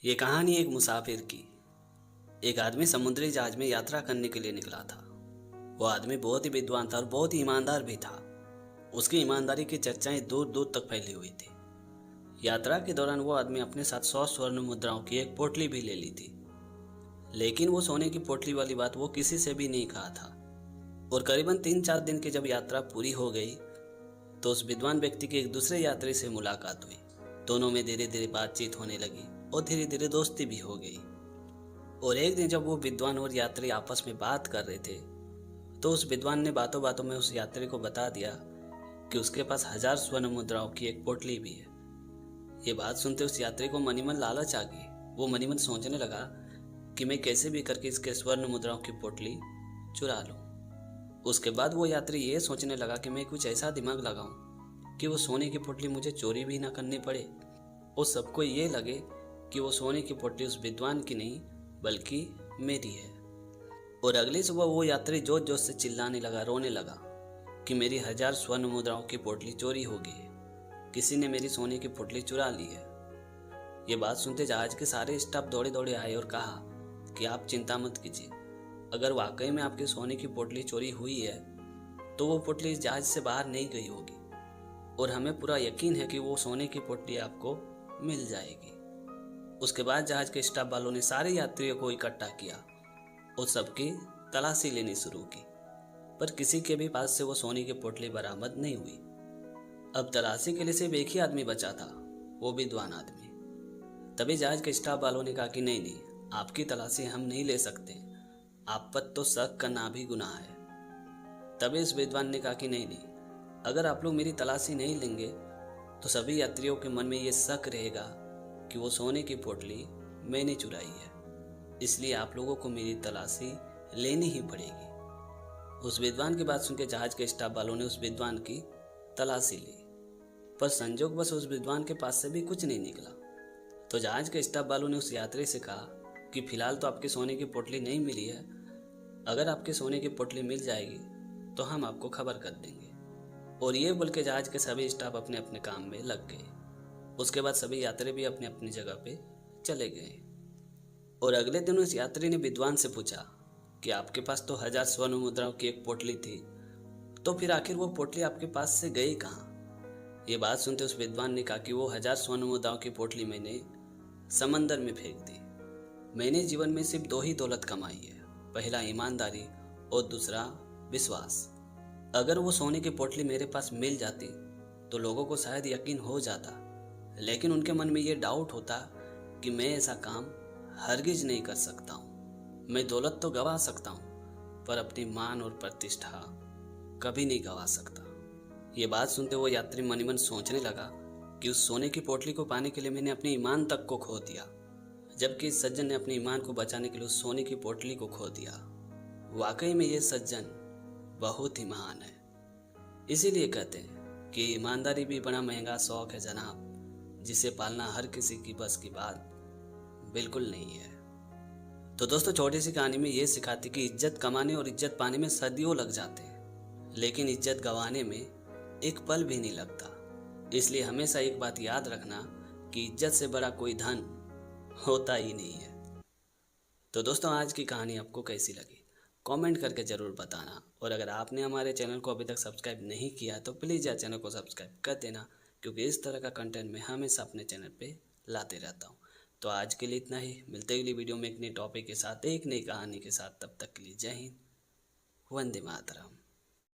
ये कहानी एक मुसाफिर की। एक आदमी समुद्री जहाज में यात्रा करने के लिए निकला था। वो आदमी बहुत ही विद्वान था और बहुत ही ईमानदार भी था। उसकी ईमानदारी की चर्चाएं दूर दूर तक फैली हुई थी। यात्रा के दौरान वो आदमी अपने साथ 100 स्वर्ण मुद्राओं की एक पोटली भी ले ली थी, लेकिन वो सोने की पोटली वाली बात वो किसी से भी नहीं कहा था। और करीबन 3-4 दिन की जब यात्रा पूरी हो गई तो उस विद्वान व्यक्ति की एक दूसरे यात्री से मुलाकात हुई। दोनों में धीरे धीरे बातचीत होने लगी और धीरे धीरे दोस्ती भी हो गई। और एक दिन जब वो विद्वान और यात्री आपस में बात कर रहे थे तो उस विद्वान ने बातों बातों में उस यात्री को बता दिया कि उसके पास 1000 स्वर्ण मुद्राओं की एक पोटली भी है। ये बात सुनते उस यात्री को मनी मन लालच आ गई। वो मनी मन सोचने लगा कि मैं कैसे भी करके इसके स्वर्ण मुद्राओं की पोटली चुरा लूं। उसके बाद वो यात्री ये सोचने लगा कि मैं कुछ ऐसा दिमाग लगाऊं कि वो सोने की पोटली मुझे चोरी भी ना करनी पड़े और सबको ये लगे कि वो सोने की पोटली उस विद्वान की नहीं बल्कि मेरी है। और अगली सुबह वो यात्री जोर जोर से चिल्लाने लगा, रोने लगा कि मेरी 1000 स्वर्ण मुद्राओं की पोटली चोरी हो गई है, किसी ने मेरी सोने की पोटली चुरा ली है। ये बात सुनते जहाज के सारे स्टाफ दौड़े दौड़े आए और कहा कि आप चिंता मत कीजिए, अगर वाकई में आपकी सोने की पोटली चोरी हुई है तो वो पोटली इस जहाज से बाहर नहीं गई होगी और हमें पूरा यकीन है कि वो सोने की पोटली आपको मिल जाएगी। उसके बाद जहाज के स्टाफ वालों ने सारे यात्रियों को इकट्ठा किया और सबकी तलाशी लेनी शुरू की, पर किसी के भी पास से वो सोने की पोटली बरामद नहीं हुई। अब तलाशी के लिए सिर्फ एक ही आदमी बचा था, वो विद्वान आदमी। तभी जहाज के स्टाफ वालों ने कहा कि नहीं नहीं, आपकी तलाशी हम नहीं ले सकते, आप पर तो शक करना भी गुनाह है। तभी इस विद्वान ने कहा कि नहीं नहीं, अगर आप लोग मेरी तलाशी नहीं लेंगे तो सभी यात्रियों के मन में ये शक रहेगा कि वो सोने की पोटली मैंने चुराई है, इसलिए आप लोगों को मेरी तलाशी लेनी ही पड़ेगी। उस विद्वान की बात सुनकर जहाज के स्टाफ वालों ने उस विद्वान की तलाशी ली, पर संजोग बस उस विद्वान के पास से भी कुछ नहीं निकला। तो जहाज के स्टाफ वालों ने उस यात्री से कहा कि फिलहाल तो आपकी सोने की पोटली नहीं मिली है, अगर आपकी सोने की पोटली मिल जाएगी तो हम आपको खबर कर देंगे। और ये बोल के जहाज के सभी स्टाफ अपने अपने काम में लग गए। उसके बाद सभी यात्री भी अपनी अपनी जगह पे चले गए। और अगले दिन उस यात्री ने विद्वान से पूछा कि आपके पास तो 1000 स्वर्ण मुद्राओं की एक पोटली थी, तो फिर आखिर वो पोटली आपके पास से गई कहाँ? ये बात सुनते उस विद्वान ने कहा कि वो 1000 स्वर्ण मुद्राओं की पोटली मैंने समंदर में फेंक दी। मैंने जीवन में सिर्फ 2 ही दौलत कमाई है, पहला ईमानदारी और दूसरा विश्वास। अगर वो सोने की पोटली मेरे पास मिल जाती तो लोगों को शायद यकीन हो जाता, लेकिन उनके मन में ये डाउट होता कि मैं ऐसा काम हरगिज नहीं कर सकता हूँ। मैं दौलत तो गंवा सकता हूँ पर अपनी मान और प्रतिष्ठा कभी नहीं गंवा सकता। ये बात सुनते वो यात्री मन ही मन सोचने लगा कि उस सोने की पोटली को पाने के लिए मैंने अपने ईमान तक को खो दिया, जबकि इस सज्जन ने अपने ईमान को बचाने के लिए उस सोने की पोटली को खो दिया। वाकई में ये सज्जन बहुत ही महान है। इसीलिए कहते हैं कि ईमानदारी भी बड़ा महंगा शौक है जनाब, जिसे पालना हर किसी की बस की बात बिल्कुल नहीं है। तो दोस्तों, छोटी सी कहानी में ये सिखाती कि इज्जत कमाने और इज्जत पाने में सदियों लग जाते हैं, लेकिन इज्जत गंवाने में एक पल भी नहीं लगता। इसलिए हमेशा एक बात याद रखना कि इज्जत से बड़ा कोई धन होता ही नहीं है। तो दोस्तों, आज की कहानी आपको कैसी लगी कमेंट करके ज़रूर बताना। और अगर आपने हमारे चैनल को अभी तक सब्सक्राइब नहीं किया तो प्लीज़ यार चैनल को सब्सक्राइब कर देना, क्योंकि इस तरह का कंटेंट मैं हमेशा अपने चैनल पे लाते रहता हूँ। तो आज के लिए इतना ही, मिलते अगली वीडियो में एक नई टॉपिक के साथ, एक नई कहानी के साथ। तब तक के लिए जय हिंद, वंदे मातरम।